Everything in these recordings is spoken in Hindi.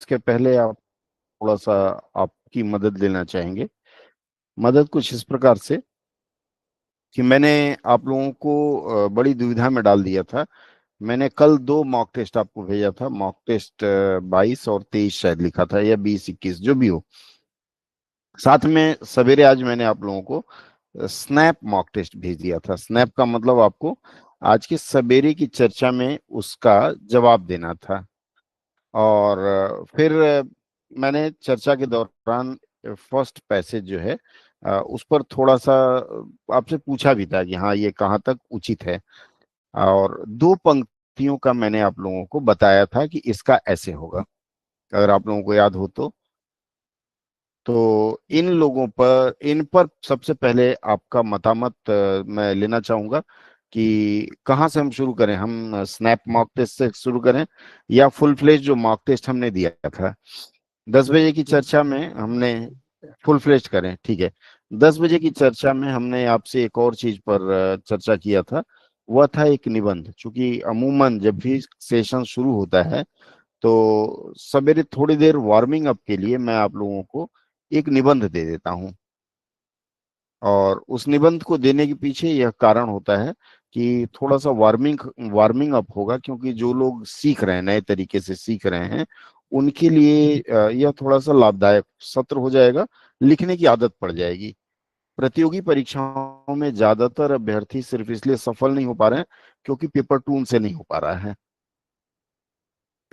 उसके पहले आप थोड़ा सा आपकी मदद लेना चाहेंगे। मदद कुछ इस प्रकार से कि मैंने आप लोगों को बड़ी दुविधा में डाल दिया था। मैंने कल दो मॉक टेस्ट आपको भेजा था, मॉक टेस्ट 22 और 23 शायद लिखा था, या 20 21 जो भी हो। साथ में सवेरे आज मैंने आप लोगों को स्नैप मॉक टेस्ट भेज दिया था। स्नैप का मतलब आपको आज के सवेरे की चर्चा में उसका जवाब देना था। और फिर मैंने चर्चा के दौरान फर्स्ट पैसेज जो है उस पर थोड़ा सा आपसे पूछा भी था कि हाँ ये कहाँ तक उचित है। और दो पंक्तियों का मैंने आप लोगों को बताया था कि इसका ऐसे होगा, अगर आप लोगों को याद हो तो इन पर सबसे पहले आपका मतामत मैं लेना चाहूंगा कि कहाँ से हम शुरू करें। हम स्नैप मॉक टेस्ट से शुरू करें या फुल फ्लेज जो मॉक टेस्ट हमने दिया था 10 बजे की चर्चा में हमने फुल फ्लेज करें, ठीक है। 10 बजे की चर्चा में हमने आपसे एक और चीज पर चर्चा किया था। वह था एक निबंध। चूंकि अमूमन जब भी सेशन शुरू होता है तो सवेरे थोड़ी देर वार्मिंग अप के लिए मैं आप लोगों को एक निबंध दे देता हूं। और उस निबंध को देने के पीछे यह कारण होता है कि थोड़ा सा वार्मिंग वार्मिंग अप होगा, क्योंकि जो लोग सीख रहे हैं, नए तरीके से सीख रहे हैं, उनके लिए यह थोड़ा सा लाभदायक सत्र हो जाएगा। लिखने की आदत पड़ जाएगी। प्रतियोगी परीक्षाओं में ज्यादातर अभ्यर्थी सिर्फ इसलिए सफल नहीं हो पा रहे हैं क्योंकि पेपर 2 उनसे नहीं हो पा रहा है।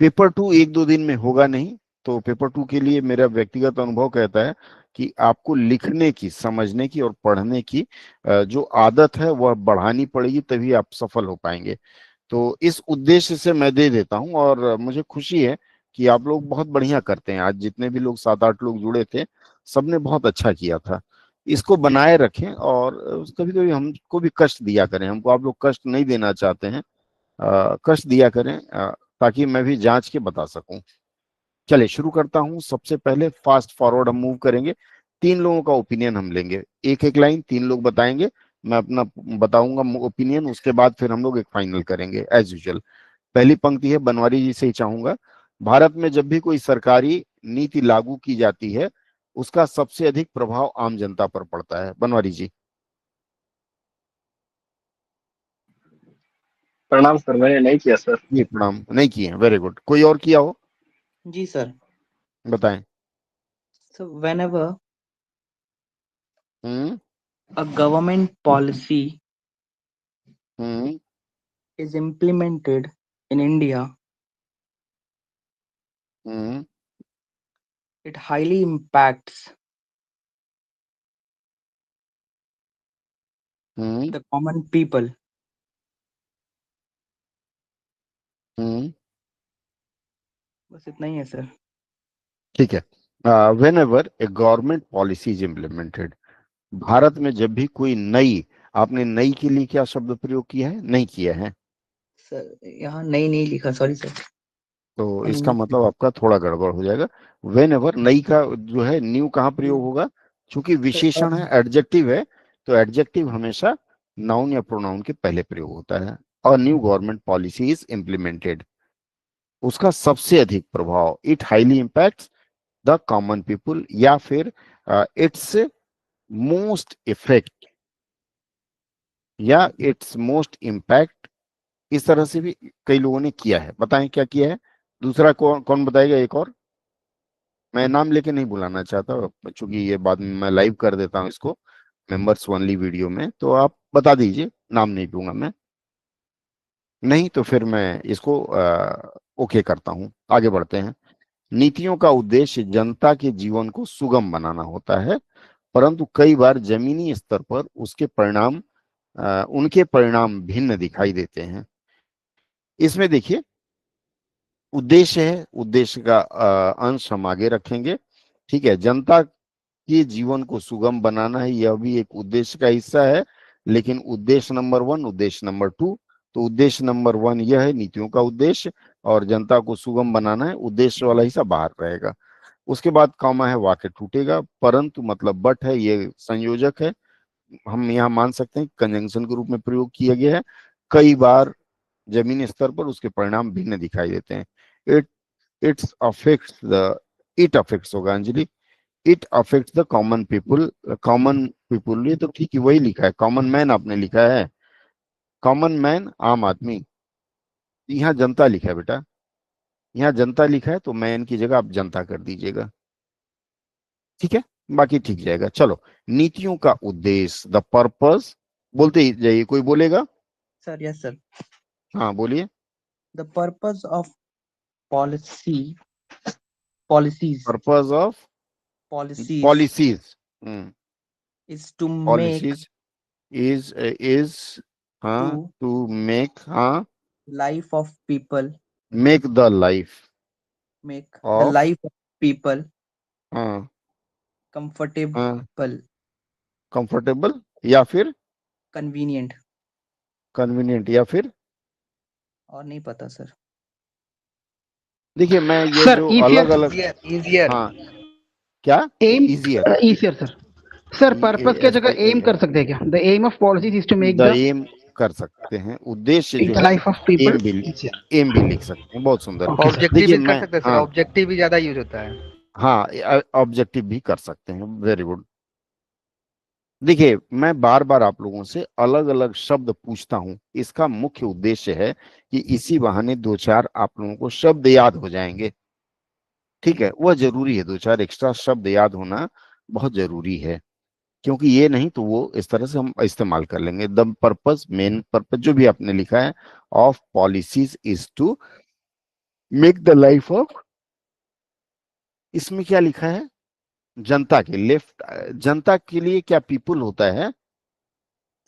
पेपर 2 1 2 दिन में होगा नहीं। तो पेपर 2 के लिए मेरा व्यक्तिगत अनुभव कहता है कि आपको लिखने की, समझने की और पढ़ने की जो आदत है वह बढ़ानी पड़ेगी, तभी आप सफल हो पाएंगे। तो इस उद्देश्य से मैं दे देता हूं। और मुझे खुशी है कि आप लोग बहुत बढ़िया करते हैं। आज जितने भी लोग 7 8 लोग जुड़े थे, सबने बहुत अच्छा किया था। इसको बनाए रखें। और कभी कभी हमको भी कष्ट दिया करें। हमको आप लोग कष्ट नहीं देना चाहते हैं, कष्ट दिया करें ताकि मैं भी जांच के बता सकूं। चलिए शुरू करता हूं। सबसे पहले फास्ट फॉरवर्ड हम मूव करेंगे। 3 लोगों का ओपिनियन हम लेंगे, एक एक लाइन 3 लोग बताएंगे। मैं अपना बताऊंगा ओपिनियन, उसके बाद फिर हम लोग एक फाइनल करेंगे एज यूजुअल। पहली पंक्ति है, बनवारी जी से ही चाहूंगा। भारत में जब भी कोई सरकारी नीति लागू की जाती है उसका सबसे अधिक प्रभाव आम जनता पर पड़ता है। बनवारी जी। प्रणाम सर, मैंने नहीं किया सर। जी प्रणाम। नहीं किए हैं, वेरी गुड। कोई और किया हो? जी सर। बताएं। So whenever hmm. a government policy hmm. is implemented in India, hmm. it highly impacts hmm. the common people. हम्म। बस इतना ही है सर। ठीक है। When ever A government policy is implemented, Bharat में जब भी कोई नई, आपने नई के लिए क्या शब्द प्रयोग किया है? नहीं किया है। सर यहाँ नहीं नहीं लिखा, सॉरी सर। तो इसका मतलब आपका थोड़ा गड़बड़ हो जाएगा। वेन एवर, नई का जो है न्यू कहाँ प्रयोग होगा? चूंकि सर विशेषण है, एडजेक्टिव है, तो एडजेक्टिव हमेशा नाउन या प्रोनाउन के पहले प्रयोग होता है। और new government policy is implemented, उसका सबसे अधिक प्रभाव, it highly impacts the common people, या फिर इट्स मोस्ट इफेक्ट, या इट्स मोस्ट इम्पैक्ट। इस तरह से भी कई लोगों ने किया है। बताएं क्या किया है। दूसरा कौन कौन बताएगा? एक और। मैं नाम लेके नहीं बुलाना चाहता, चूंकि ये बाद में मैं लाइव कर देता हूँ इसको मेंबर्स ओनली वीडियो में, तो आप बता दीजिए, नाम नहीं दूंगा मैं। नहीं तो फिर मैं इसको ओके करता हूँ। आगे बढ़ते हैं। नीतियों का उद्देश्य जनता के जीवन को सुगम बनाना होता है, परंतु कई बार जमीनी स्तर पर उनके परिणाम भिन्न दिखाई देते हैं। इसमें देखिए, उद्देश्य है, उद्देश्य का अंश हम आगे रखेंगे। ठीक है, जनता के जीवन को सुगम बनाना है, यह भी एक उद्देश्य का हिस्सा है। लेकिन उद्देश्य नंबर 1, उद्देश्य नंबर 2, तो उद्देश्य नंबर 1 यह है नीतियों का उद्देश्य, और जनता को सुगम बनाना है, उद्देश्य वाला हिस्सा बाहर रहेगा। उसके बाद कॉमा है, वाक्य टूटेगा। परंतु मतलब बट है, ये संयोजक है। हम यहाँ मान सकते हैं कंजंक्शन के रूप में प्रयोग किया गया है। कई बार जमीनी स्तर पर उसके परिणाम भिन्न दिखाई देते हैं। इट इट अफेक्ट्स होगा Anjali, it affects the common people. Common people, ये तो ठीक है, वही लिखा है। कॉमन मैन आपने लिखा है, कॉमन मैन आम आदमी, यहाँ जनता लिखा है बेटा, यहाँ जनता लिखा है, तो मैन की जगह आप जनता कर दीजिएगा, ठीक है, बाकी ठीक जाएगा। चलो, नीतियों का उद्देश्य, द पर्पस, बोलते ही जाइए, कोई बोलेगा? सर यस सर, हाँ बोलिए। The purpose of policies purpose of policies policies, is to make policies is हाँ, to टू मेक, हाँ, life of people make the life make the of, life of people हाँ हाँ, comfortable, कंफर्टेबल, या फिर convenient, कन्वीनियंट, या फिर और नहीं पता सर। देखिए, मैं ये सर जो इजियर अलग अलग, easier हाँ, क्या? Aim easier, easier sir. Sir purpose के जगह एम कर सकते हैं क्या? The aim of policies is to make the the aim कर सकते हैं, उद्देश्य जो है, लाइफ ऑफ पीपल एम भी इजियर। एम भी लिख सकते हैं, बहुत सुंदर। Okay sir. ऑब्जेक्टिव देखिए भी कर मैं, सकते हैं सर, हाँ ऑब्जेक्टिव भी ज्यादा यूज होता है। हाँ, ऑब्जेक्टिव भी कर सकते हैं, वेरी गुड। देखिए, मैं बार बार आप लोगों से अलग अलग शब्द पूछता हूं, इसका मुख्य उद्देश्य है कि इसी बहाने दो चार आप लोगों को शब्द याद हो जाएंगे, ठीक है, वह जरूरी है, दो चार एक्स्ट्रा शब्द याद होना बहुत जरूरी है, क्योंकि ये नहीं तो वो इस तरह से हम इस्तेमाल कर लेंगे। द पर्पस, मेन पर्पस जो भी आपने लिखा है, of policies is to make the life of, इसमें क्या लिखा है? जनता के, लेफ्ट, जनता के लिए क्या पीपुल होता है?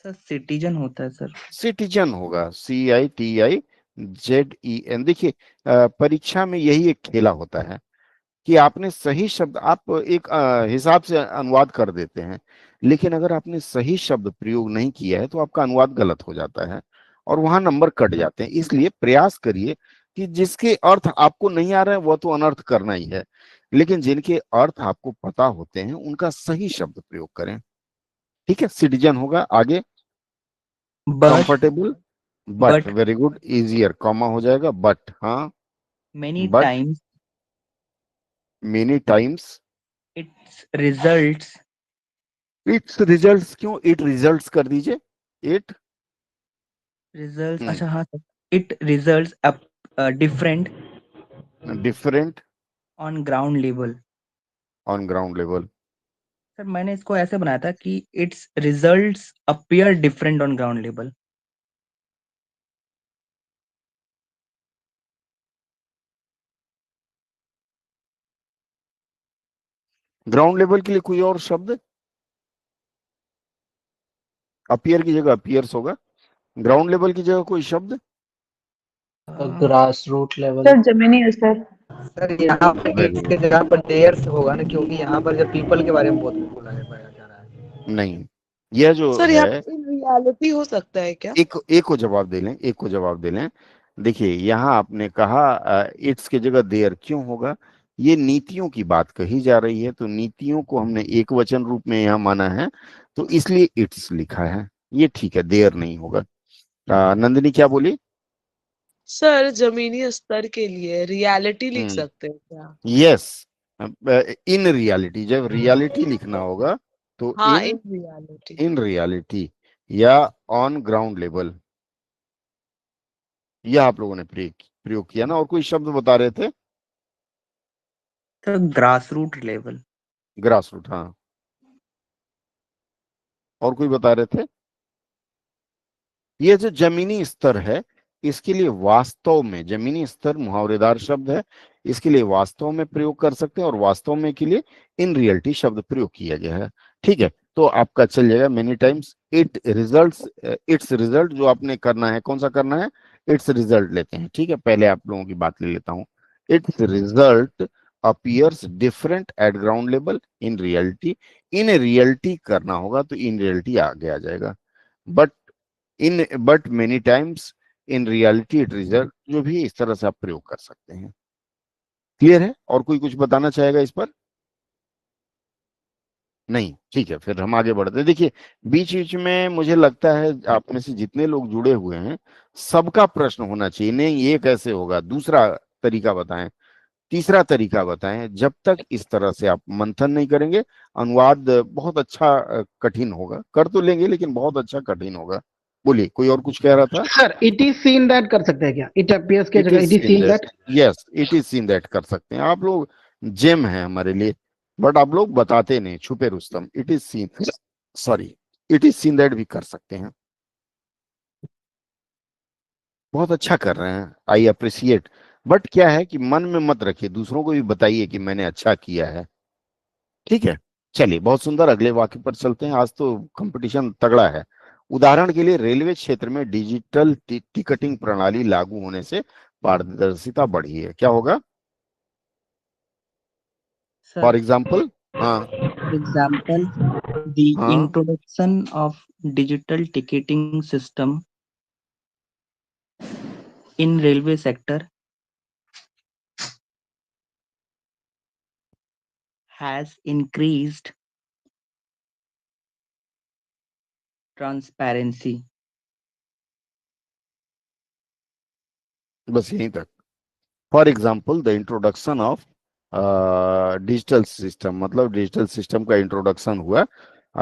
सर सिटीजन होता है सर। सिटीजन होगा, CITIZEN। देखिए, परीक्षा में यही एक खेला होता है कि आपने सही शब्द, आप एक हिसाब से अनुवाद कर देते हैं, लेकिन अगर आपने सही शब्द प्रयोग नहीं किया है तो आपका अनुवाद गलत हो जाता है और वहां नंबर कट जाते हैं। इसलिए प्रयास करिए कि जिसके अर्थ आपको नहीं आ रहे हैं वह तो अनर्थ करना ही है, लेकिन जिनके अर्थ आपको पता होते हैं उनका सही शब्द प्रयोग करें, ठीक है। सिटीजन होगा, आगे but comfortable, but, but very good, easier, comma हो जाएगा, बट, हाँ, many but, times many times, its results it's results, क्यों इट रिजल्ट्स कर दीजिए, इट अच्छा हाँ sir, it results up different different on ground level। On ground level. Sir मैंने इसको ऐसे बनाया था कि its results appear different on ground level। Ground level के लिए कोई और शब्द? अपीयर की जगह अपीयर्स होगा, ग्राउंड लेवल की जगह कोई शब्द? Grass root level. सर जमीनी स्तर। सर यहाँ पर वेरी इसके गुड, जगह पर देयर्स होगा ना, क्योंकि यहाँ पर जब पीपल के बारे में बहुत बोला जा रहा है। नहीं, यह जो सर यहाँ है, पे रियलिटी हो सकता है क्या? एक को जवाब दे लें, एक को जवाब दे लें। देखिए, यहाँ आपने कहा इट्स की जगह देयर क्यों होगा? ये नीतियों की बात कही जा रही है, तो नीतियों को हमने एक वचन रूप में यहाँ माना है, तो इसलिए इट्स लिखा है, ये ठीक है, देयर नहीं होगा। नंदिनी क्या बोली? सर जमीनी स्तर के लिए रियलिटी लिख हम्म, सकते हैं क्या? यस, इन रियलिटी, जब रियलिटी लिखना होगा तो हाँ इन, इन रियलिटी। इन रियलिटी या ऑन ग्राउंड लेवल, यह आप लोगों ने प्रयोग किया ना। और कोई शब्द बता रहे थे? Sir grass root level. Grass root, हाँ, और कोई बता रहे थे? ये जो जमीनी स्तर है, इसके लिए वास्तव में, जमीनी स्तर मुहावरेदार शब्द है, इसके लिए वास्तव में प्रयोग कर सकते हैं, और वास्तव में के लिए इन रियलिटी शब्द प्रयोग किया गया है, ठीक है। तो आपका चल जाएगा many times it results, it's result जो आपने करना है, कौन सा करना है? इट्स रिजल्ट लेते हैं, ठीक है, पहले आप लोगों की बात ले लेता हूं। It's result appears different at ground level in reality, in reality करना होगा तो इन रियलिटी आगे आ जाएगा, but in, but many times in reality it result, जो भी इस तरह से आप प्रयोग कर सकते हैं। क्लियर है? और कोई कुछ बताना चाहेगा इस पर? नहीं, ठीक है, फिर हम आगे बढ़ते हैं। देखिए, बीच बीच में मुझे लगता है आप में से जितने लोग जुड़े हुए हैं सबका प्रश्न होना चाहिए, नहीं ये कैसे होगा, दूसरा तरीका बताएं। तीसरा तरीका बताएं। जब तक इस तरह से आप मंथन नहीं करेंगे, अनुवाद बहुत अच्छा कठिन होगा। कर तो लेंगे लेकिन बहुत अच्छा कठिन होगा। बोलिए, कोई और कुछ कह रहा था? Sir it is seen that कर सकते हैं क्या? इट अपीयर्स की इट जगह is it is seen seen that, that. Yes it is seen that कर सकते हैं आप लोग। जेम है हमारे लिए, बट आप लोग बताते नहीं, छुपे Rustam. It is seen, sorry, it is seen that भी कर सकते हैं। बहुत अच्छा कर रहे हैं, आई अप्रिसिएट। बट क्या है कि मन में मत रखिए, दूसरों को भी बताइए कि मैंने अच्छा किया है। ठीक है, चलिए बहुत सुंदर, अगले वाक्य पर चलते हैं। आज तो कंपटीशन तगड़ा है। उदाहरण के लिए, रेलवे क्षेत्र में डिजिटल टिकटिंग प्रणाली लागू होने से पारदर्शिता बढ़ी है। क्या होगा? सर फॉर एग्जाम्पल, हाँ फॉर एग्जांपल द हाँ, introduction of digital ticketing system in railway sector has increased transparency. बस यहीं तक। For example, the introduction of digital system, मतलब डिजिटल सिस्टम का इंट्रोडक्शन हुआ,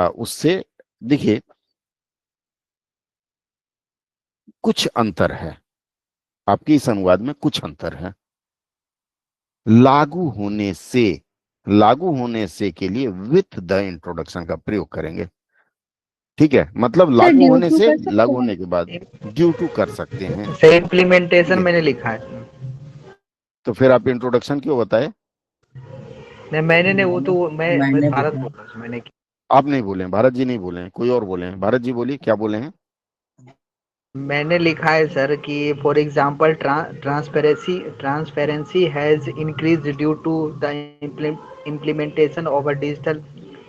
उससे देखिए कुछ अंतर है, आपके इस अनुवाद में कुछ अंतर है। लागू होने से, लागू होने से के लिए विथ द इंट्रोडक्शन का प्रयोग करेंगे। ठीक है, मतलब सर लागू ड्यू होने टू से, कर सकते लागू हैं? होने के बाद ड्यू टू कर सकते हैं। से ठीक इम्प्लीमेंटेशन है, मैंने लिखा है। तो फिर आप इंट्रोडक्शन क्यों बताए? नहीं मैंने नहीं, वो तो मैं मैंने भारत बोला बोल रहा हूँ, मैंने आप नहीं बोले हैं, भारत जी नहीं बोले हैं, कोई और बोले हैं। भारत जी बोलिए, क्या बोले हैं? मैंने लिखा है सर कि for example transparency has increase due to the implementation of a digital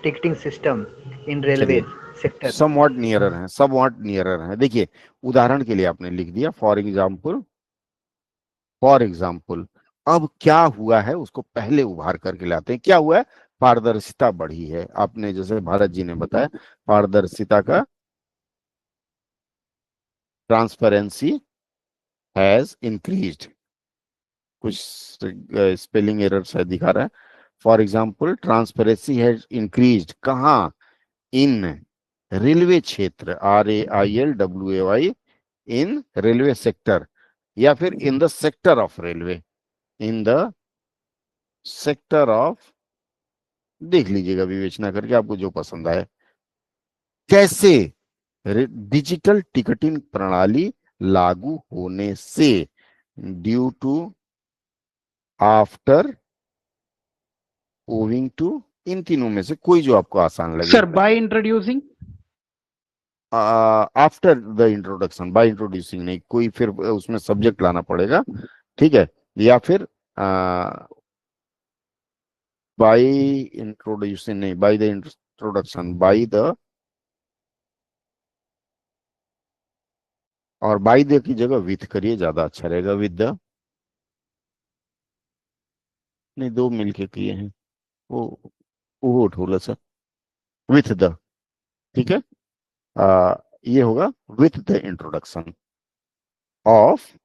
ticketing system in railway चलिए, सेक्टर। समवॉट नियरर हैं, समवॉट नियरर हैं। देखिए, उदाहरण के लिए आपने लिख दिया फॉर एग्जाम्पल, फॉर एग्जाम्पल। अब क्या हुआ है उसको पहले उभार करके लाते हैं। क्या हुआ है? पारदर्शिता बढ़ी है। आपने जैसे भारत जी ने बताया, पारदर्शिता का, ट्रांसपेरेंसी हैज इंक्रीज्ड। कुछ स्पेलिंग एरर शायद दिखा रहा है। For example, transparency has increased कहाँ? इन रेलवे क्षेत्र, RAILWAY, इन रेलवे सेक्टर, या फिर in the sector of railway, in the sector of, देख लीजिएगा विवेचना करके आपको जो पसंद आए। कैसे? डिजिटल टिकटिंग प्रणाली लागू होने से, due to, after, owing to, इन तीनों में से कोई जो आपको आसान लगे। Sir by introducing. After the introduction, by introducing नहीं, कोई फिर उसमें सब्जेक्ट लाना पड़ेगा। ठीक है, या फिर बाय इंट्रोड्यूसिंग नहीं, by the introduction, by the, और बाय द की जगह विथ करिए, ज्यादा अच्छा रहेगा। विद द नहीं, दो मिलके किए हैं, वो वो उठोला सर, विथ द। ठीक है, ये होगा विथ द इंट्रोडक्शन ऑफ,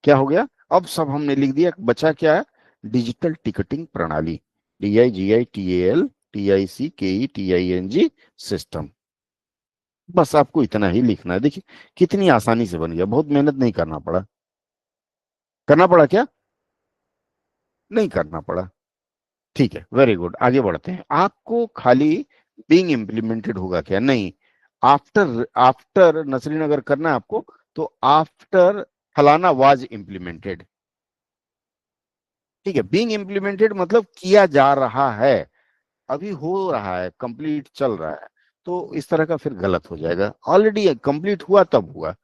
क्या हो गया? अब सब हमने लिख दिया, बचा क्या है? डिजिटल टिकटिंग प्रणाली, DIGITAL TICKETING सिस्टम। बस आपको इतना ही लिखना है। देखिए कितनी आसानी से बन गया, बहुत मेहनत नहीं करना पड़ा। करना पड़ा क्या? नहीं करना पड़ा। ठीक है, वेरी गुड, आगे बढ़ते हैं। आपको खाली बीइंग इम्प्लीमेंटेड होगा क्या? नहीं, आफ्टर, आफ्टर नसरीन अगर करना है आपको, तो आफ्टर फलाना वाज इम्प्लीमेंटेड। ठीक है, बीइंग इम्प्लीमेंटेड मतलब किया जा रहा है, अभी हो रहा है, कंप्लीट चल रहा है। तो इस तरह का फिर गलत हो जाएगा। ऑलरेडी कंप्लीट हुआ तब हुआ।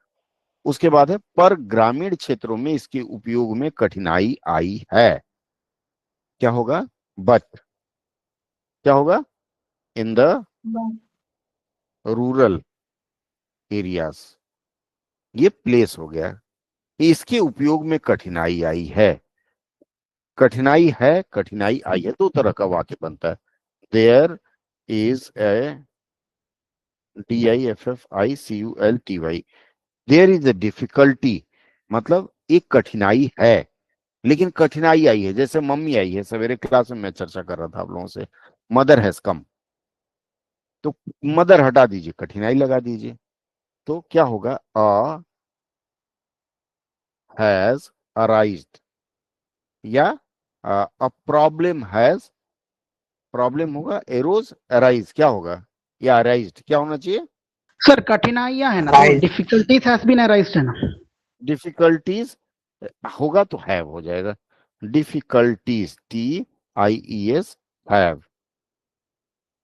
उसके बाद है, पर ग्रामीण क्षेत्रों में इसके उपयोग में कठिनाई आई है। क्या होगा? बट, क्या होगा? इन द रूरल एरियाज, ये प्लेस हो गया। इसके उपयोग में कठिनाई आई है। कठिनाई है, कठिनाई आई है, दो तरह का वाक्य बनता है। There is a DIFFICULTY, there is a difficulty, मतलब एक कठिनाई है। लेकिन कठिनाई आई है, जैसे मम्मी आई है, सवेरे क्लास में मैं चर्चा कर रहा था आप लोगों से, मदर हैज कम, तो मदर हटा दीजिए, कठिनाई लगा दीजिए, तो क्या होगा, अ हैज अराइज्ड, या अ प्रॉब्लम हैज, प्रॉब्लम होगा एरोज, अराइज क्या होगा, या अराइज्ड क्या होना चाहिए, सर कठिनाइयां है ना, तो Arise. Difficulties has been arised है ना। डिफिकल्टीज होगा तो हैव हो जाएगा, डिफिकल्टीज TIES हैव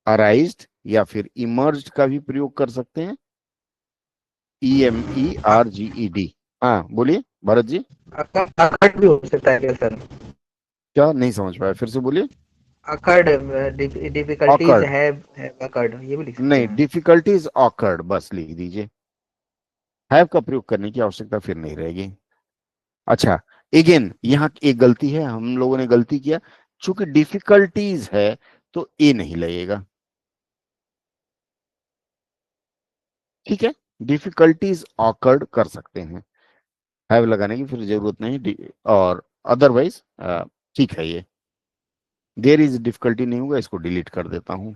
अराइज्ड, या फिर इमर्ज्ड का भी प्रयोग कर सकते हैं, EMERGED। हाँ बोलिए भरत जी। अकड़ भी हो सकता है क्या सर? क्या नहीं समझ पाया, फिर से बोलिए। अकड़, डिफिकल्टीज ऑकर्ड, है अकड़, ये भी लिख सकते नहीं हैं। डिफिकल्टीज ऑकर्ड बस लिख दीजिए, हैव का प्रयोग करने की आवश्यकता फिर नहीं रहेगी। अच्छा, अगेन यहाँ एक गलती है, हम लोगों ने गलती किया, चूंकि डिफिकल्टीज है तो ए नहीं लगेगा, ठीक है, डिफिकल्टीज ऑकर्ड कर सकते हैं, हैव लगाने की फिर जरूरत नहीं, और अदरवाइज ठीक है, ये देयर इज डिफिकल्टी नहीं होगा, इसको डिलीट कर देता हूं।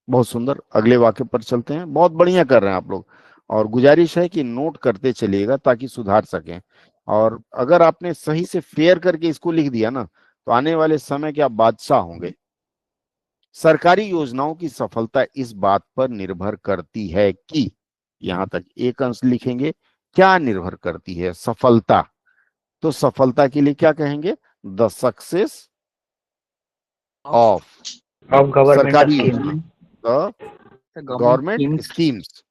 बहुत सुंदर, अगले वाक्य पर चलते हैं, बहुत बढ़िया कर रहे हैं आप लोग, और गुजारिश है कि नोट करते चलिएगा ताकि सुधार सकें, और अगर आपने सही से फेयर करके इसको लिख दिया ना, तो आने वाले समय के आप बादशाह होंगे। सरकारी योजनाओं की सफलता इस बात पर निर्भर करती है कि, यहां तक एक अंश लिखेंगे, क्या निर्भर करती है, सफलता, तो सफलता के लिए क्या कहेंगे, the success of of government सरकारी स्कीम। योजना, the the government government schemes schemes,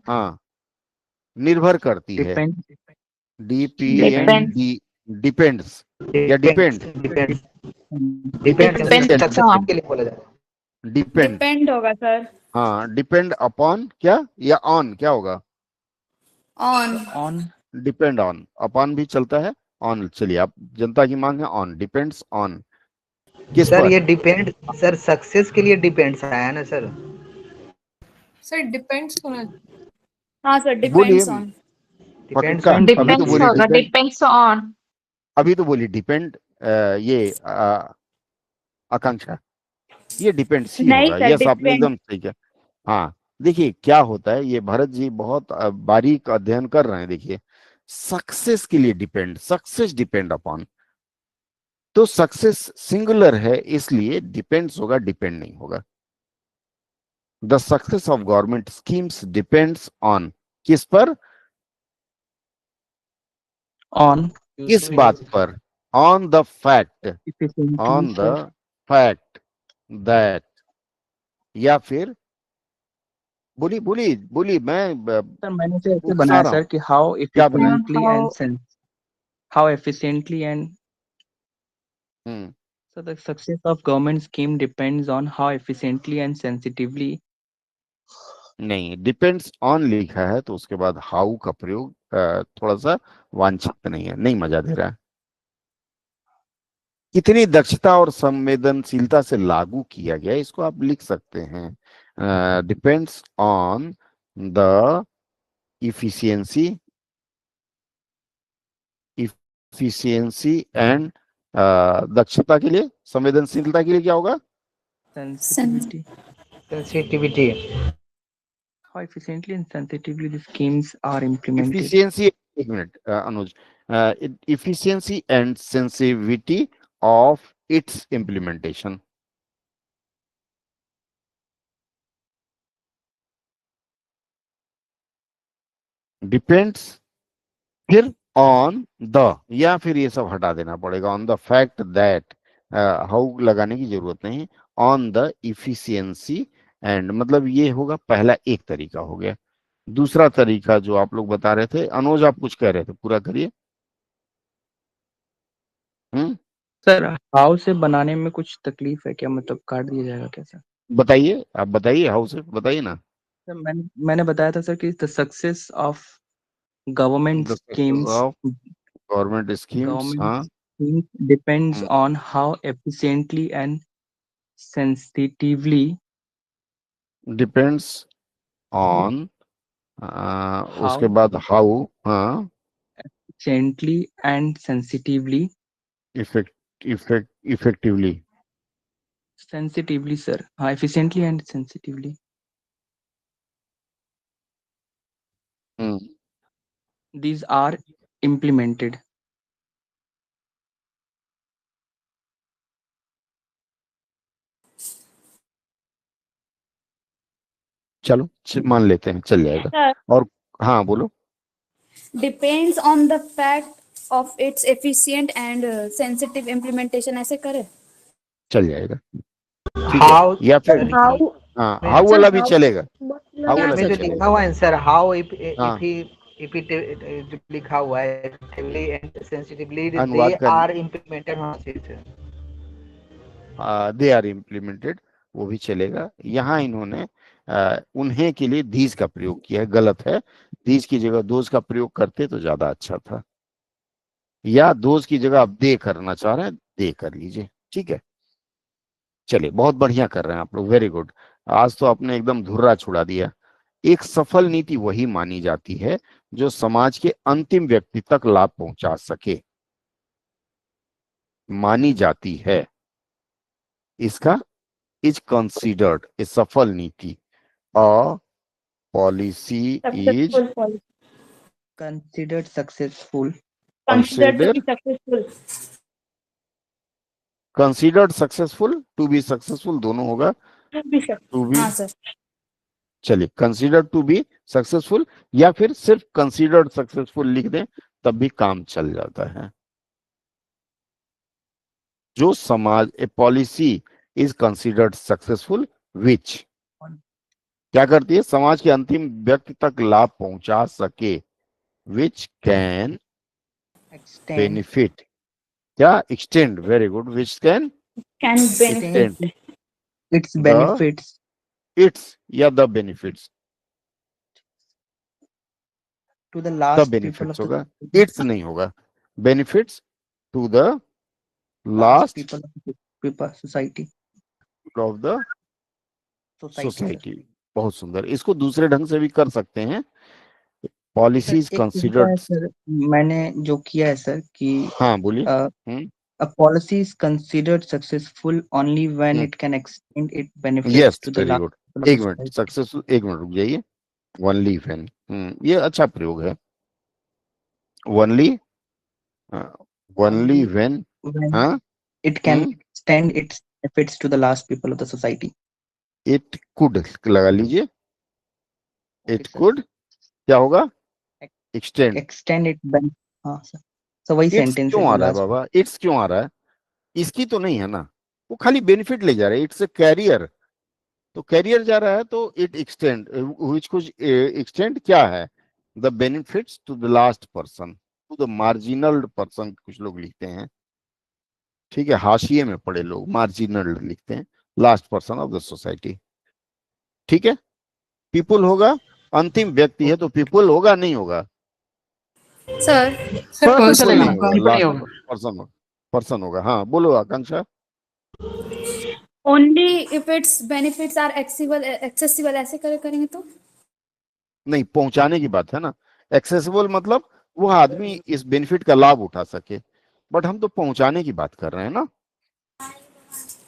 हाँ, निर्भर करती है, depend DPND, डिपेंड्स या depend, depends Depends success on के लिए बोला जाता है। डिपेंड, depend होगा सर हाँ, डिपेंड अपॉन क्या, या ऑन क्या होगा, on on depend on, upon भी चलता है, ऑन, चलिए आप, जनता की मांग है ऑन, डिपेंड्स ऑन, किस सर पर, ये डिपेंड, सर सक्सेस के लिए डिपेंड्स आया ना सर? सर depends होना हाँ सर बोलिए depends on डिपेंड्स पक्का, ऑन। अभी तो डिपेंड्स बोली होगा, डिपेंड, डिपेंड्स ऑन। अभी तो बोली डिपेंड, ये आकांक्षा, ये डिपेंड्स ही नहीं होगा, सर यस आपने depend एकदम सही किया। हाँ, देखिए क्या होता है, ये भरत जी बहुत बारीक अध्ययन कर रहे हैं, देखिए सक्सेस के लिए डिपेंड, सक्सेस डिपेंड अपॉन, तो सक्सेस सिंगुलर है, इसलिए डिपेंड्स होगा, डिपेंड नहीं होगा। The success of government schemes depends on, किस पर, on किस बात पर, on the fact, efficiently on the sir fact that, या फिर बोली बोली बोली, मैं सर मैंने इसे ऐसे उकसा बनाया रहा सर हूँ, कि how क्या बनाया, efficiently how and how efficiently and hmm, so the success of government scheme depends on how efficiently and sensitively नहीं, डिपेंड्स ऑन लिखा है तो उसके बाद हाउ का प्रयोग थोड़ा सा वांछित नहीं है, नहीं मजा दे रहा है, कितनी दक्षता और संवेदनशीलता से लागू किया गया, इसको आप लिख सकते हैं, depends on the efficiency, efficiency and, दक्षता के लिए, संवेदनशीलता के लिए क्या होगा, sensitivity sensitivity. how efficiently and sensitively the schemes are implemented efficiency, एक minute Anuj, efficiency and sensitivity of its implementation, depends, फिर ऑन द, या फिर ये सब हटा देना पड़ेगा, on the fact that, how लगाने की जरूरत नहीं, ऑन द इफिशियंसी एंड, मतलब ये होगा पहला एक तरीका हो गया। दूसरा तरीका जो आप लोग बता रहे थे, अनुज आप कुछ कह रहे थे, पूरा करिए। सर how से बनाने में कुछ तकलीफ है क्या, मतलब काट दिया जाएगा क्या सर? बताइए, आप बताइए, हाउ से बताइए ना। सर मैंने बताया था सर कि the success of government the success schemes of government schemes, government हाँ, schemes depends on how efficiently and sensitively depends on, how उसके बाद हाउ, हाँ, efficiently and sensitively. Effectively. Sensitively, sir. हाँ, efficiently and sensitively. These are implemented. चलो मान लेते हैं, चल जाएगा। Sir, और हाँ बोलो। depends on the fact of its efficient and sensitive implementation, ऐसे करे। चल जाएगा, ठीक है। हाउ या फिर सर हाउ हाँ, मैं हाउ वाला भी चलेगा, हाउ वाला इसमें भी जो चलेगा। लिखा हुआ है सर, हाउ हाँ, इफ इट जो लिखा हुआ है effectively and sensitively they अनुवाद कर, are implemented होना चाहिए सर। दे आर इम्प्लीमेंटेड, वो भी चलेगा। यहाँ इन्होंने उन्हें के लिए दीज का प्रयोग किया है, गलत है। दीज की जगह दोज का प्रयोग करते तो ज्यादा अच्छा था, या दोज की जगह आप दे करना चाह रहे हैं, दे कर लीजिए, ठीक है। चलिए, बहुत बढ़िया कर रहे हैं आप लोग, वेरी गुड। आज तो आपने एकदम धुर्रा छुड़ा दिया। एक सफल नीति वही मानी जाती है जो समाज के अंतिम व्यक्ति तक लाभ पहुंचा सके, मानी जाती है। इसका इज कंसीडर्ड ए सफल नीति, a policy is Successful policy. Considered successful. Considered to considered be successful. Considered successful, to be successful दोनों होगा। To be successful. To be, हाँ सर। चलिए कंसीडर्ड टू बी सक्सेसफुल, या फिर सिर्फ कंसीडर्ड सक्सेसफुल लिख दें तब भी काम चल जाता है। जो समाज, a policy is considered successful which क्या करती है, समाज के अंतिम व्यक्ति तक लाभ पहुंचा सके, विच कैन Extend. बेनिफिट, क्या extend, very good, which can Can benefit. Extend Its benefits its या the benefits, to the the last people benefits of the होगा, इट्स नहीं होगा, benefits to the last last people of the people society. Of the Society, sir. Society. बहुत सुंदर, इसको दूसरे ढंग से भी कर सकते हैं। सर पॉलिसीज एक तरीका है कंसीडर्ड, सर, मैंने जो किया है सर कि हाँ बोलिए। a policy is considered successful only when hmm. it can extend its benefits yes, to the very last good. people of the एक मिनट, society. सक्सेसफुल, एक मिनट रुक जाइए। वनली फैन, ये अच्छा प्रयोग है। Only, only Only when, when हाँ, it can extend its benefits to the last people of the society. It could लगा लीजिए, Okay, इट sir. कुड क्या होगा, एक्सटेंड। Extend its benefits. हाँ सर, so वही इट्स सेंटेंस है क्यों जो आ रहा है लास्ट। बाबा, इट्स क्यों आ रहा है, इसकी तो नहीं है ना, वो खाली बेनिफिट ले जा रहा है, इट्स ए कैरियर, तो कैरियर जा रहा है तो इट एक्सटेंड, व्हिच कुछ एक्सटेंड क्या है, the benefits to the last person, to the marginal person, कुछ लोग लिखते हैं, ठीक है, हाशिए में पड़े लोग मार्जिनल लिखते हैं, last person of the society, ठीक है। पीपुल होगा, अंतिम व्यक्ति है तो पीपुल होगा, नहीं होगा, सर। पर्सन पीपुल चलेगा नहीं ना, होगा, पीपल नहीं लास्ट होगा। पर्सन, पर्सन होगा। हाँ बोलो आकांक्षा। Only if its benefits are accessible, ऐसे करेंगे तो। नहीं, पहुंचाने की बात है ना, एक्सेसिबल मतलब वो आदमी इस बेनिफिट का लाभ उठा सके, बट हम तो पहुंचाने की बात कर रहे हैं ना।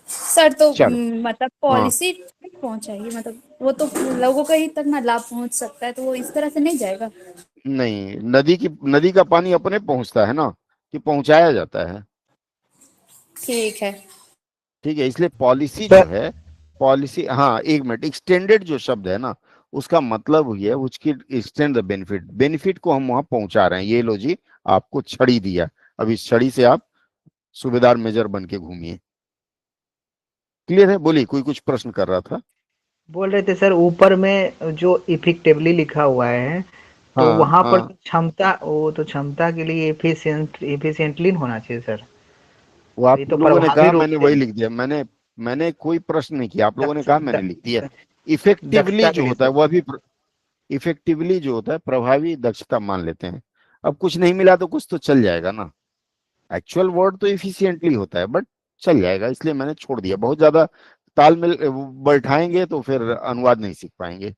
सर तो चलो, मतलब पॉलिसी पहुंचाएगी, मतलब वो तो लोगों का ही तक ना लाभ पहुंच सकता है, तो वो इस तरह से नहीं जाएगा। नहीं, नदी का पानी अपने पहुंचता है ना, कि पहुंचाया जाता है, ठीक है। ठीक है। इसलिए पॉलिसी जो है, पॉलिसी, हाँ एक मिनट, एक्सटेंडेड जो शब्द है ना, उसका मतलब ये है उसकी एक्सटेंड द बेनिफिट, बेनिफिट को हम वहां पहुंचा रहे हैं। ये लो जी, आपको छड़ी दिया, अब इस छड़ी से आप सूबेदार मेजर बन के घूमिए। क्लियर है? बोलिए, कोई कुछ प्रश्न कर रहा था। बोल रहे थे सर, ऊपर में जो इफेक्टिवली लिखा हुआ है, तो हाँ, वहां पर हाँ, क्षमता, वो तो क्षमता के लिए एफिशिएंटली होना चाहिए सर। वो आप ये तो लोगों ने प्रभावी कहा, रूप मैंने से वही लिख दिया। मैंने कोई प्रश्न नहीं किया, आप लोगों ने कहा, मैंने लिख दिया। इफेक्टिवली दक्षता के जो लिए होता है सर। वह भी, इफेक्टिवली जो होता है प्रभावी, दक्षता मान लेते हैं। अब कुछ नहीं मिला तो कुछ तो चल जाएगा ना। एक्चुअल वर्ड तो इफिशिएंटली होता है, बट चल जाएगा, इसलिए मैंने छोड़ दिया। बहुत ज्यादा तालमेल बैठाएंगे तो फिर अनुवाद नहीं सीख पाएंगे।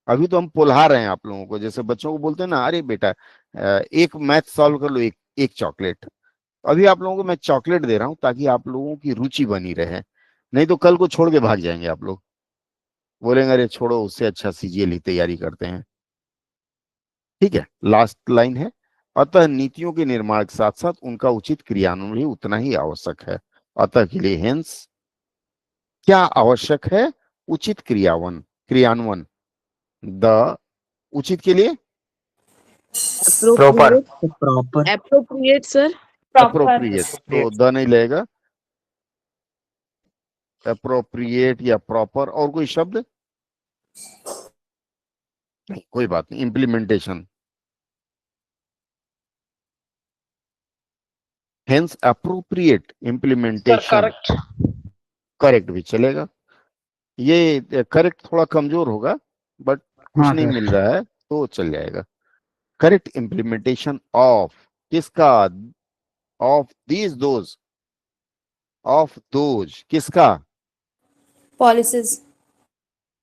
अभी तो हम पुल्हा रहे हैं आप लोगों को, जैसे बच्चों को बोलते हैं ना, अरे बेटा एक मैथ सॉल्व कर लो, एक एक चॉकलेट। अभी आप लोगों को मैं चॉकलेट दे रहा हूं ताकि आप लोगों की रुचि बनी रहे, नहीं तो कल को छोड़ के भाग जाएंगे आप लोग, बोलेंगे अरे छोड़ो, उससे अच्छा सीजीएल ही तैयारी करते हैं। ठीक है, लास्ट लाइन है, अतः नीतियों के निर्माण के साथ साथ उनका उचित क्रियान्वयन भी उतना ही आवश्यक है। अतः के लिए हेंस क्या आवश्यक है? उचित क्रियान्वयन। द उचित के लिए proper proper appropriate sir. Appropriate, तो द नहीं लगेगा, अप्रोप्रिएट या प्रॉपर। और कोई शब्द नहीं, कोई बात नहीं। Implementation, hence appropriate implementation. Correct. Correct भी चलेगा, ये करेक्ट थोड़ा कमजोर होगा, बट कुछ हाँ नहीं सर। मिल रहा है तो चल जाएगा। करेक्ट इम्प्लीमेंटेशन ऑफ किसका? Of these those, of those किसका? पॉलिसीज।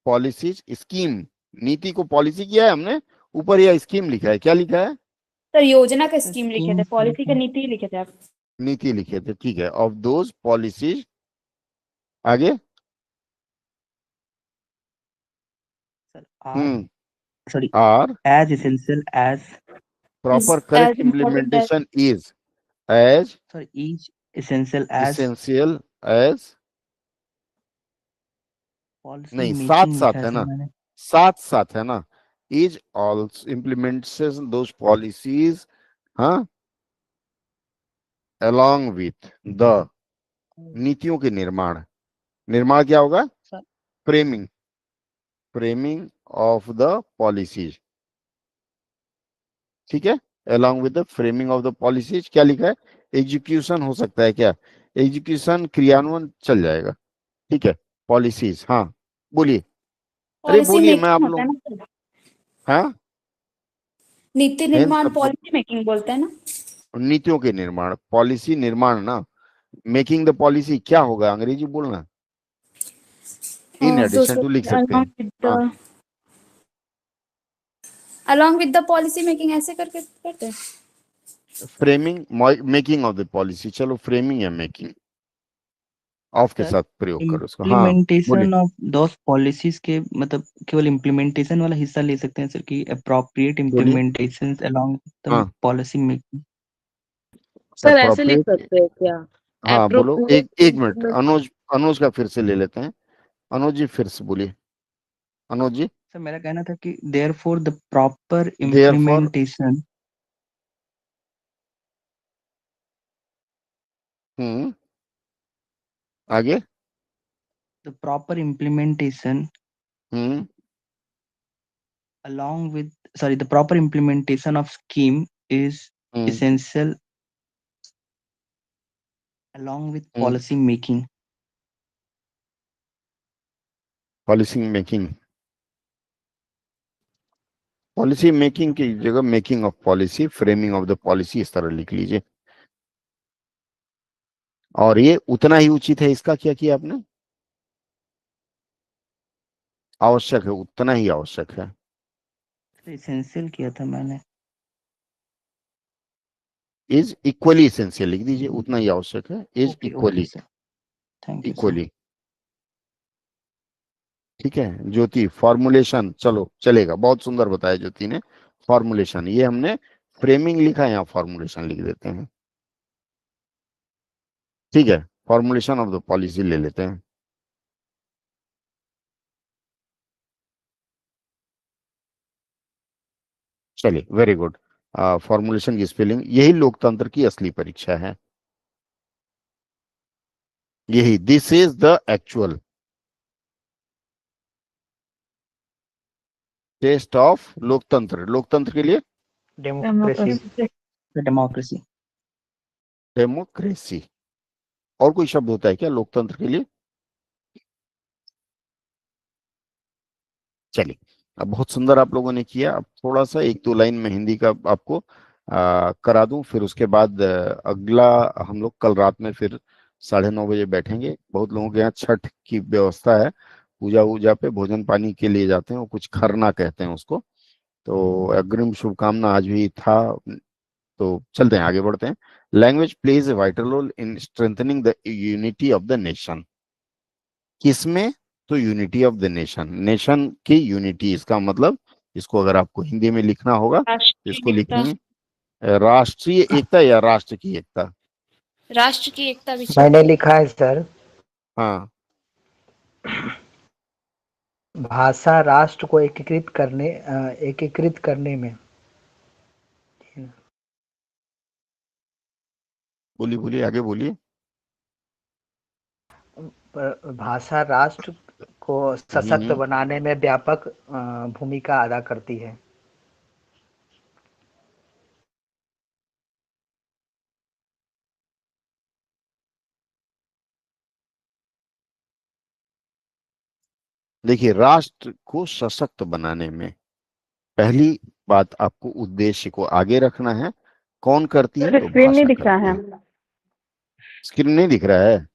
Policies, scheme. नीति को पॉलिसी किया है हमने, ऊपर यह स्कीम लिखा है, क्या लिखा है? सर योजना का स्कीम लिखे थे, स्कीम पॉलिसी का नीति ही लिखे थे आप। नीति लिखे थे, ठीक है। ऑफ दोज पॉलिसीज, आगे। Sir are, sorry, are as essential as, proper Is correct as important as implementation is as sorry, each essential as essential as, policy नहीं साथ making साथ लिखा है है सर ना, मैंने। साथ साथ है ना, is also implementation those policies, हाँ, along with द नीतियों के निर्माण। निर्माण क्या होगा? Sir framing, framing of the policies, ठीक है। along with the framing of the policies क्या लिखा है? एग्जीक्यूशन हो सकता है क्या? एग्जीक्यूशन, क्रियान्वयन चल जाएगा, ठीक है। पॉलिसीज, हाँ बोलिए, अरे पॉलिसी बोलिए, मैं मेकिंग आप होता है लोग, ना सर, हाँ, नीति हेंस निर्माण पॉलिसी मेकिंग बोलते हैं ना। नीतियों के निर्माण, पॉलिसी निर्माण ना, मेकिंग द पॉलिसी क्या होगा? अंग्रेजी बोलना, इन एडिशन टू लिख सकते हैं, हाँ। along with the policy making ऐसे करके करते हैं। Framing, making of the policy, चलो फ्रेमिंग या मेकिंग, ऑफ के सर साथ प्रयोग करो उसको, हाँ बोलिए। इम्प्लीमेंटेशन ऑफ दोस पॉलिसीज के मतलब केवल इम्प्लीमेंटेशन वाला हिस्सा ले सकते हैं सर, कि अप्रोप्रिएट बोलिए, इम्प्लीमेंटेशन अलोंग द हाँ पॉलिसी मेकिंग। सर ऐसे लिख अप्रोप्रिएट, सकते हैं क्या? हाँ बोलो, अप्रोप्रिएट एक मिनट, अनुज, अनुज का फिर से ले लेते हैं। अनुज जी फिर से बोलिए, अनुज जी। सर मेरा कहना था कि therefore the proper therefore, implementation, आगे, the proper implementation hmm along with, sorry, the proper implementation of scheme is hmm essential along with policy making. Policy making, policy making की जगह making of policy, framing of the policy, इस तरह लिख लीजिए। और ये उतना ही उचित है, इसका क्या किया आपने? आवश्यक है, उतना ही आवश्यक है। एसेंशियल किया था मैंने। इज इक्वली इसेंशियल लिख दीजिए, उतना ही आवश्यक है, is okay equally, sir, thank you sir. Equally, ठीक है। ज्योति फॉर्मुलेशन, चलो चलेगा, बहुत सुंदर बताया ज्योति ने। फॉर्मुलेशन, ये हमने फ्रेमिंग लिखा है, यहाँ फॉर्मुलेशन लिख देते हैं, ठीक है। फॉर्मुलेशन ऑफ द पॉलिसी ले लेते हैं। चलिए, वेरी गुड। फॉर्मुलेशन की स्पेलिंग, यही लोकतंत्र की असली परीक्षा है, यही, this is the actual test of लोकतंत्र। लोकतंत्र के लिए डेमोक्रेसी। डेमोक्रेसी। डेमोक्रेसी। और कोई शब्द होता है क्या लोकतंत्र के लिए? चलिए, अब बहुत सुंदर आप लोगों ने किया। अब थोड़ा सा एक दो लाइन में हिंदी का आपको करा दूं, फिर उसके बाद अगला हम लोग कल रात में फिर 9:30 बजे बैठेंगे। बहुत लोगों के यहाँ छठ की व्यवस्था है, पूजा वूजा पे भोजन पानी के लिए जाते हैं, वो कुछ खरना कहते हैं उसको, तो अग्रिम शुभकामना आज भी था। तो चलते हैं, आगे बढ़ते हैं। Language plays a vital role in strengthening the unity of the nation. किसमें? तो unity of the nation, nation की यूनिटी। इसका मतलब, इसको अगर आपको हिंदी में लिखना होगा तो इसको राष्ट्रीय एकता। लिखेंगे राष्ट्रीय एकता या राष्ट्र की एकता। राष्ट्र की एकता विषय। मैंने लिखा है सर, हाँ, भाषा राष्ट्र को एकीकृत करने में। बोलिए बोलिए, आगे बोलिए। भाषा राष्ट्र को सशक्त बनाने में व्यापक भूमिका अदा करती है। देखिए, राष्ट्र को सशक्त बनाने में पहली बात, आपको उद्देश्य को आगे रखना है। कौन करती है? तो स्क्रीन नहीं भाषा दिख रहा करती है। है। स्क्रीन नहीं दिख रहा है?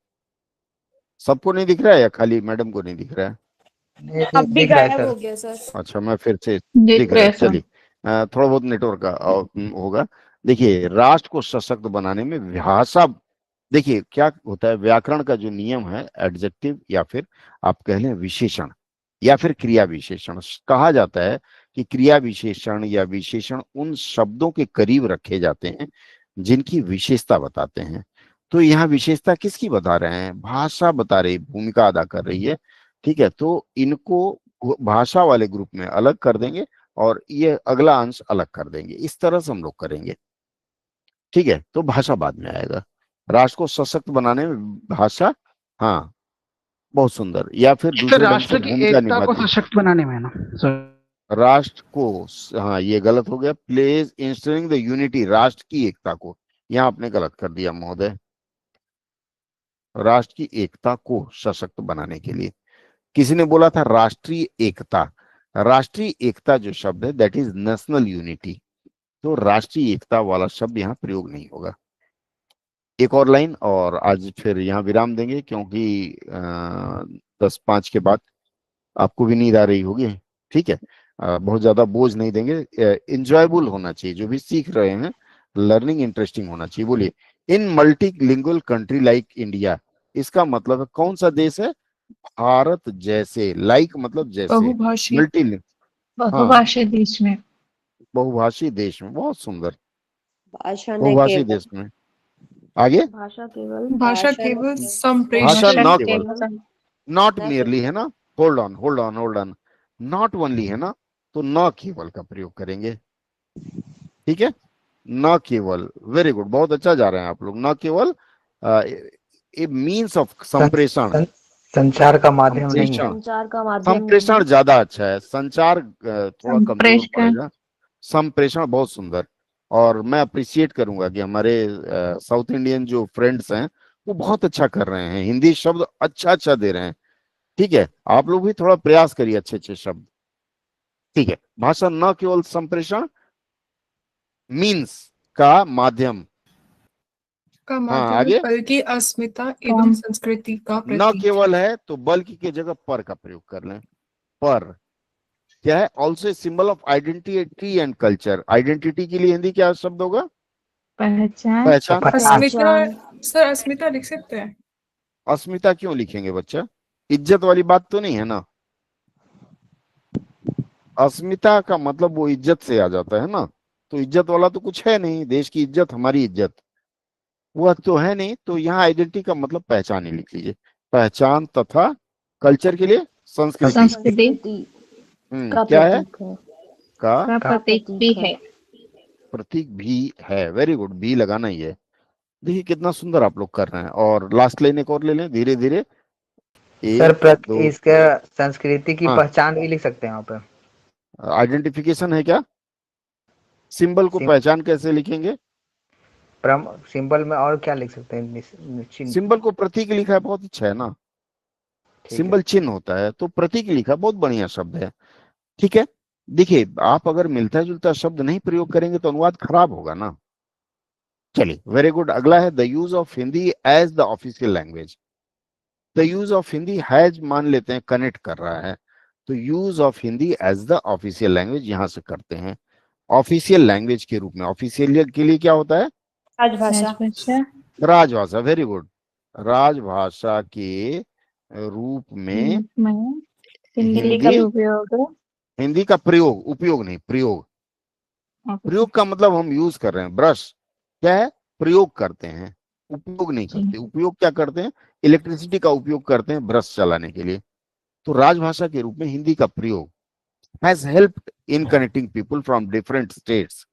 सबको नहीं दिख रहा है या खाली मैडम को नहीं दिख रहा है? अब भी दिख रहा है गायब सर। हो गया सर। अच्छा, मैं फिर से दिख दिख रहा रहे है, सर। चलिए। थोड़ा बहुत नेटवर्क का होगा। देखिए, राष्ट्र को सशक्त बनाने में भाषा, देखिए क्या होता है, व्याकरण का जो नियम है, एडजेक्टिव या फिर आप कह लें विशेषण या फिर क्रिया विशेषण, कहा जाता है कि क्रिया विशेषण या विशेषण उन शब्दों के करीब रखे जाते हैं जिनकी विशेषता बताते हैं। तो यहाँ विशेषता किसकी बता रहे हैं? भाषा बता रही, भूमिका अदा कर रही है। ठीक है, तो इनको भाषा वाले ग्रुप में अलग कर देंगे और ये अगला अंश अलग कर देंगे। इस तरह से हम लोग करेंगे। ठीक है, तो भाषा बाद में आएगा। राष्ट्र को सशक्त बनाने में भाषा, हाँ, बहुत सुंदर। या फिर सर दूसरे ढंग से राष्ट्र की भूमिका एकता को निभाती है। सशक्त बनाने में ना सर। राष्ट्र को, हाँ ये गलत हो गया। प्लेज इंस्टरिंग द यूनिटी, राष्ट्र की एकता को, यहाँ आपने गलत कर दिया महोदय। राष्ट्र की एकता को सशक्त बनाने के लिए, किसी ने बोला था राष्ट्रीय एकता। राष्ट्रीय एकता जो शब्द है, दैट इज नेशनल यूनिटी। तो राष्ट्रीय एकता वाला शब्द यहाँ प्रयोग नहीं होगा। एक और लाइन और आज फिर यहाँ विराम देंगे, क्योंकि 10:05 के बाद आपको भी नींद आ रही होगी। ठीक है, बहुत ज्यादा बोझ नहीं देंगे। इंजॉयबल होना चाहिए, जो भी सीख रहे हैं लर्निंग इंटरेस्टिंग होना चाहिए। बोलिए, इन मल्टीलिंगुअल कंट्री लाइक इंडिया, इसका मतलब है कौन सा देश है? भारत जैसे, लाइक मतलब जैसे, बहुभाषी। मल्टी, हाँ, बहुभाषी देश में। बहुभाषी देश में, बहुत सुंदर। भाषा न बहुभाषी केवल देश में, आगे भाषा केवल भाषा न केवल केवल भाषा संप्रेषण न के केवल, नॉट न मियरली है ना, होल्ड ऑन, नॉट ओनली है ना, तो न केवल का प्रयोग करेंगे। ठीक है, न केवल, वेरी गुड, बहुत अच्छा जा रहे हैं आप लोग। न केवल ए मीन्स ऑफ संप्रेषण, संचार का माध्यम नहीं है। संप्रेषण, संचार का माध्यम नहीं संप्रेषण है। ज्यादा अच्छा है, संचार थोड़ा कमजोर संप्रेषण। पड़ेगा। संप्रेषण बहुत सुंदर। और मैं अप्रिशिएट करूंगा कि हमारे साउथ इंडियन जो फ्रेंड्स हैं वो बहुत अच्छा कर रहे हैं, हिंदी शब्द अच्छा अच्छा दे रहे हैं। ठीक है, आप लोग भी थोड़ा प्रयास करिए अच्छे अच्छे शब्द। ठीक है, भाषा न केवल संप्रेषण, मीन्स का माध्यम, का हाँ माध्यम आगे, बल्कि अस्मिता एवं संस्कृति का न प्रतीक केवल है तो बल्कि की जगह पर का प्रयोग कर लें। पर क्या है? Also symbol of identity and culture. Identity के लिए हिंदी क्या शब्द होगा? पहचान। पहचान। अस्मिता। पहचान। सर अस्मिता लिख सकते हैं। अस्मिता क्यों लिखेंगे बच्चा? इज्जत वाली बात तो नहीं है ना। अस्मिता का मतलब वो इज्जत से आ जाता है ना, तो इज्जत वाला तो कुछ है नहीं। देश की इज्जत, हमारी इज्जत, वह तो है नहीं। तो यहाँ आइडेंटिटी का मतलब पहचान ही लिख लीजिए। पहचान तथा कल्चर के लिए संस्कृति। संस्कृति का क्या है? प्रतीक है। का प्रतीक भी है। प्रतीक भी है, वेरी गुड, भी लगाना ही है। देखिए कितना सुंदर आप लोग कर रहे हैं। और लास्ट लाइन एक और ले लें धीरे धीरे। सर एक दो, इसका संस्कृति की हाँ, पहचान भी लिख सकते हैं यहाँ पे। आइडेंटिफिकेशन है क्या? सिंबल को पहचान कैसे लिखेंगे? सिंबल में और क्या लिख सकते हैं? चिन्ह। सिंबल को प्रतीक लिखा है, बहुत अच्छा है ना। सिंबल चिन्ह होता है, तो प्रतीक लिखा, बहुत बढ़िया शब्द है। ठीक है, देखिए आप अगर मिलता जुलता शब्द नहीं प्रयोग करेंगे तो अनुवाद खराब होगा ना। चलिए, वेरी गुड। अगला है the use of Hindi as the official language. The use of Hindi has मान लेते हैं कनेक्ट कर रहा है, तो use of Hindi as the official language यहां से करते हैं। ऑफिशियल लैंग्वेज के रूप में, ऑफिशियल के लिए क्या होता है? राजभाषा। राजभाषा राजभाषा, वेरी गुड। राजभाषा के रूप में में हिंदी का हिंदी, उपयोग हिंदी का प्रयोग, उपयोग नहीं, प्रयोग। प्रयोग का मतलब हम यूज कर रहे हैं। ब्रश क्या है? प्रयोग करते हैं, उपयोग नहीं करते। उपयोग क्या करते हैं? इलेक्ट्रिसिटी का उपयोग करते हैं ब्रश चलाने के लिए। तो राजभाषा के रूप में हिंदी का प्रयोग has helped in connecting people from different states.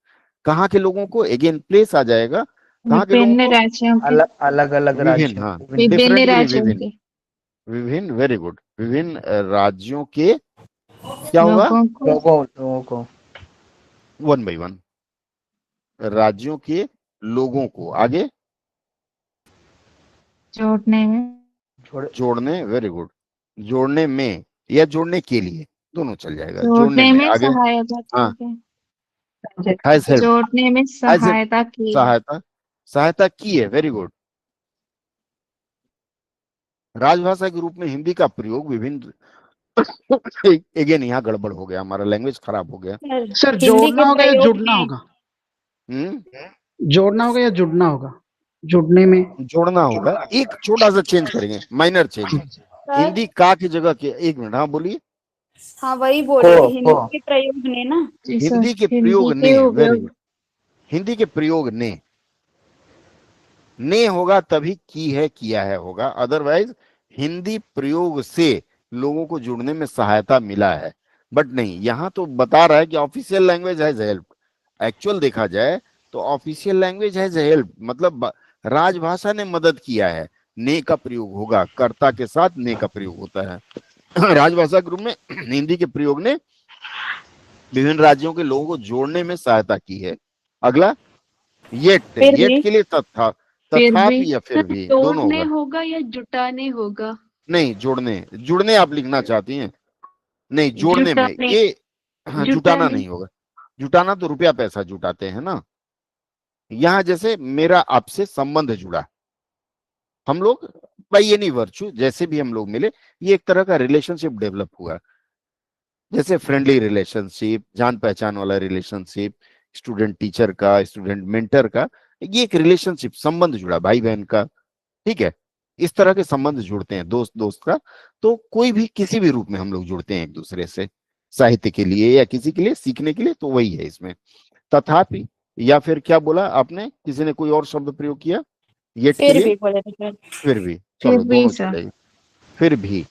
कहाँ के लोगों को? अगेन प्लेस आ जाएगा। कहाँ के लोगों विभिन्न को? राज्यों के अलग अलग विभिन्न, राज्यों हाँ, विभिन्न डिफरेंट के लिए राज्यों विभिन्न, के विभिन्न, वेरी गुड। विभिन्न राज्यों के क्या होगा? लोगों को वन बाई वन। राज्यों के लोगों को आगे जोड़ने में जोड़ने, वेरी गुड। जोड़ने में या जोड़ने के लिए, दोनों चल जाएगा। जोड़ने में आगे, सहायता हाँ, की हैज हेल्प, जोड़ने में सहायता की सहायता, सहायता की है, वेरी गुड। राजभाषा के रूप में हिंदी का प्रयोग विभिन्न अगेन यहाँ गड़बड़ हो गया, हमारा लैंग्वेज खराब हो गया। सर हिंदी जोड़ना के होगा या प्रयोग जुड़ना में- होगा? हम्म, जोड़ना होगा या जुड़ना होगा? जुड़ने में जोड़ना होगा। एक छोटा सा चेंज करेंगे, माइनर चेंज। सर, हिंदी का की जगह के, एक मिनट, हाँ बोलिए। हाँ वही बोल रही थी, हिंदी को। के प्रयोग ने ना। जी सर, हिंदी के हिंदी प्रयोग के ने, वेरी उपयोग गुड। हिंदी के प्रयोग ने होगा तभी की है, किया है होगा। अदरवाइज हिंदी प्रयोग से लोगों को जुड़ने में सहायता मिला है। बट नहीं, यहाँ तो बता रहा है कि official language has help. Actual देखा जाए तो ऑफिशियल लैंग्वेज हैज हेल्प मतलब राजभाषा ने मदद किया है। ने का प्रयोग होगा, कर्ता के साथ ने का प्रयोग होता है। राजभाषा के रूप में हिंदी के प्रयोग ने विभिन्न राज्यों के लोगों को जोड़ने में सहायता की है। अगला, येट, फिर भी- येट के लिए तथा, फिर तथापि भी या फिर भी, दोनों जोड़ने होगा। होगा या जुटाने होगा? नहीं, जोड़ने, जुड़ने आप लिखना चाहती हैं? नहीं, जोड़ने में जुटाने। ये, हाँ, जुटाना जुटाने। नहीं होगा। जुटाना तो रुपया पैसा जुटाते हैं ना। यहाँ जैसे मेरा आपसे संबंध जुड़ा, हम लोग बाई एनी वर्चू जैसे भी हम लोग मिले, ये एक तरह का रिलेशनशिप डेवलप हुआ। जैसे फ्रेंडली रिलेशनशिप, जान पहचान वाला रिलेशनशिप, स्टूडेंट टीचर का, स्टूडेंट मेंटर का, ये एक रिलेशनशिप, संबंध जुड़ा भाई बहन का। ठीक है, इस तरह के संबंध जुड़ते हैं, दोस्त दोस्त का। तो कोई भी किसी भी रूप में हम लोग जुड़ते हैं एक दूसरे से, साहित्य के लिए या किसी के लिए सीखने के लिए, तो वही है इसमें। तथापि या फिर क्या बोला आपने, किसी ने कोई और शब्द प्रयोग किया? ये फिर भी बोले थे सर। फिर भी, चलो भी, दोनों सर। चलेगी। फिर भी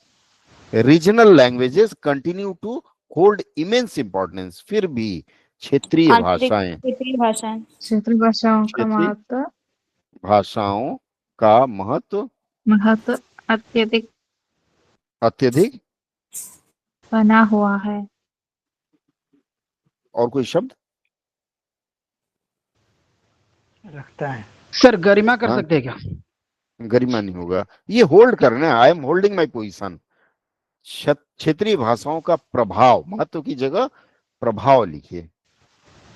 regional languages continue to hold immense importance. फिर भी क्षेत्रीय आंतरिक भाषाएं, क्षेत्रीय भाषाएं क्षेत्रीय भाषाओं का क्षेत्रीय भाषाओं का महत्व महत्व अत्यधिक अत्यधिक बना हुआ है। और कोई शब्द? रखता है। सर गरिमा कर हाँ? सकते हैं क्या? गरिमा नहीं होगा, ये होल्ड करना है। I am holding my position. क्षेत्रीय भाषाओं का प्रभाव, महत्व की जगह प्रभाव लिखिए।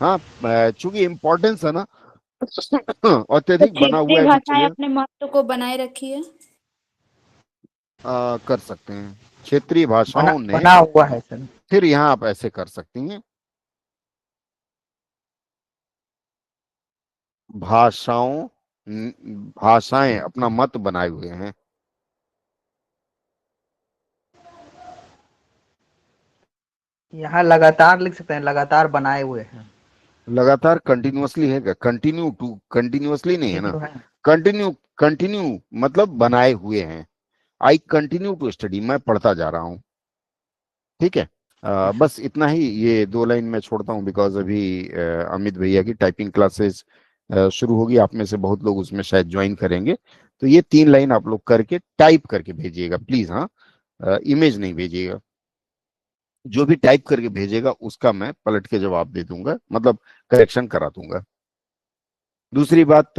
हाँ, चूंकि इंपॉर्टेंस है ना, अत्यधिक बना हुआ क्षेत्रीय है, तो भाषाएं चलिए अपने महत्व को बनाए रखी है। कर सकते हैं। क्षेत्रीय भाषाओं ने, बना हुआ है सर। फिर यहाँ आप ऐसे कर सकती हैं, भाषाएं अपना मत बनाए हुए हैं। यहाँ लगातार लिख सकते हैं, लगातार बनाए हुए हैं। लगातार कंटिन्यूअसली है क्या? कंटिन्यू टू, कंटिन्यूअसली नहीं है ना, कंटिन्यू, कंटिन्यू मतलब बनाए हुए हैं। आई कंटिन्यू टू स्टडी, मैं पढ़ता जा रहा हूं। ठीक है, बस इतना ही। ये 2 लाइन मैं छोड़ता हूं बिकॉज अभी अमित भैया की टाइपिंग क्लासेस शुरू होगी। आप में से बहुत लोग उसमें शायद ज्वाइन करेंगे। तो ये 3 लाइन आप लोग करके टाइप करके भेजिएगा प्लीज। हाँ, इमेज नहीं भेजिएगा। जो भी टाइप करके भेजेगा उसका मैं पलट के जवाब दे दूंगा, मतलब करेक्शन करा दूंगा। दूसरी बात,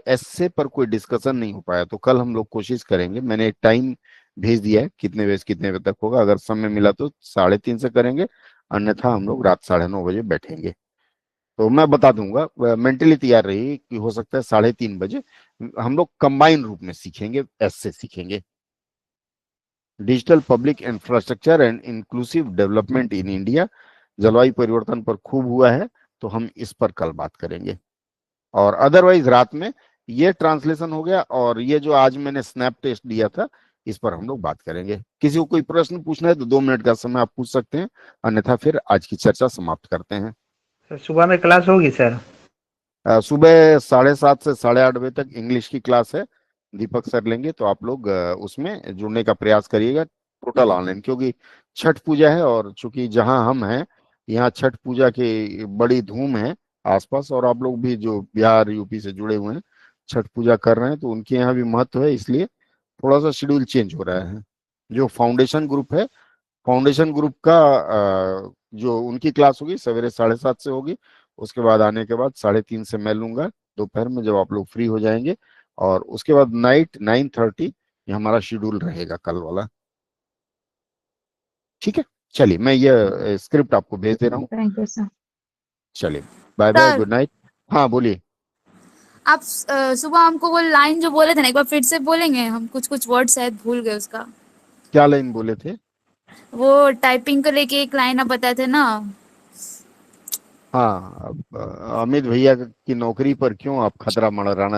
ऐसे पर कोई डिस्कशन नहीं हो पाया तो कल हम लोग कोशिश करेंगे। मैंने एक टाइम भेज दिया है, कितने बजे से कितने बजे तक होगा। अगर समय मिला तो 3:30 से करेंगे, अन्यथा हम लोग रात 9:30 बजे बैठेंगे। तो मैं बता दूंगा, मेंटली तैयार रहिए कि हो सकता है 3:30 बजे हम लोग कंबाइन रूप में सीखेंगे, ऐसे सीखेंगे। Digital public infrastructure and inclusive development in India. जलवायु परिवर्तन पर खूब हुआ है, तो हम इस पर कल बात करेंगे। और अदरवाइज रात में ये ट्रांसलेशन हो गया, और ये जो आज मैंने स्नैप टेस्ट दिया था इस पर हम लोग बात करेंगे। किसी को कोई प्रश्न पूछना है तो 2 मिनट का समय आप पूछ सकते हैं, अन्यथा फिर आज की चर्चा समाप्त करते हैं। सर सुबह में क्लास होगी सर? सुबह 7:30 से 8:30 बजे तक इंग्लिश की क्लास है, दीपक सर लेंगे, तो आप लोग उसमें जुड़ने का प्रयास करिएगा। टोटल ऑनलाइन, क्योंकि छठ पूजा है, और चूंकि जहां हम हैं यहाँ छठ पूजा की बड़ी धूम है आसपास, और आप लोग भी जो बिहार यूपी से जुड़े हुए हैं छठ पूजा कर रहे हैं, तो उनके यहाँ भी महत्व है, इसलिए थोड़ा सा शेड्यूल चेंज हो रहा है। जो फाउंडेशन ग्रुप है, फाउंडेशन ग्रुप का जो उनकी क्लास होगी सवेरे 7:30 से होगी। उसके बाद आने के बाद 3:30 से मैं लूंगा दोपहर में, जब आप लोग फ्री हो जाएंगे। और उसके बाद नाइट 9:30 ये हमारा शेड्यूल रहेगा कल वाला। ठीक है, चलिए मैं ये स्क्रिप्ट आपको भेज दे रहा हूँ। Thank you sir. चलिए, bye bye, sir. Good night. हाँ बोलिए। आप सुबह हमको वो लाइन जो बोले थे ना, एक बार फिर से बोलेंगे? हम कुछ कुछ वर्ड शायद भूल गए उसका। क्या लाइन बोले थे? वो टाइपिंग को लेके एक लाइन आप बताए थे ना। हाँ, अब अमित भैया की नौकरी पर क्यों आप खतरा मंडराना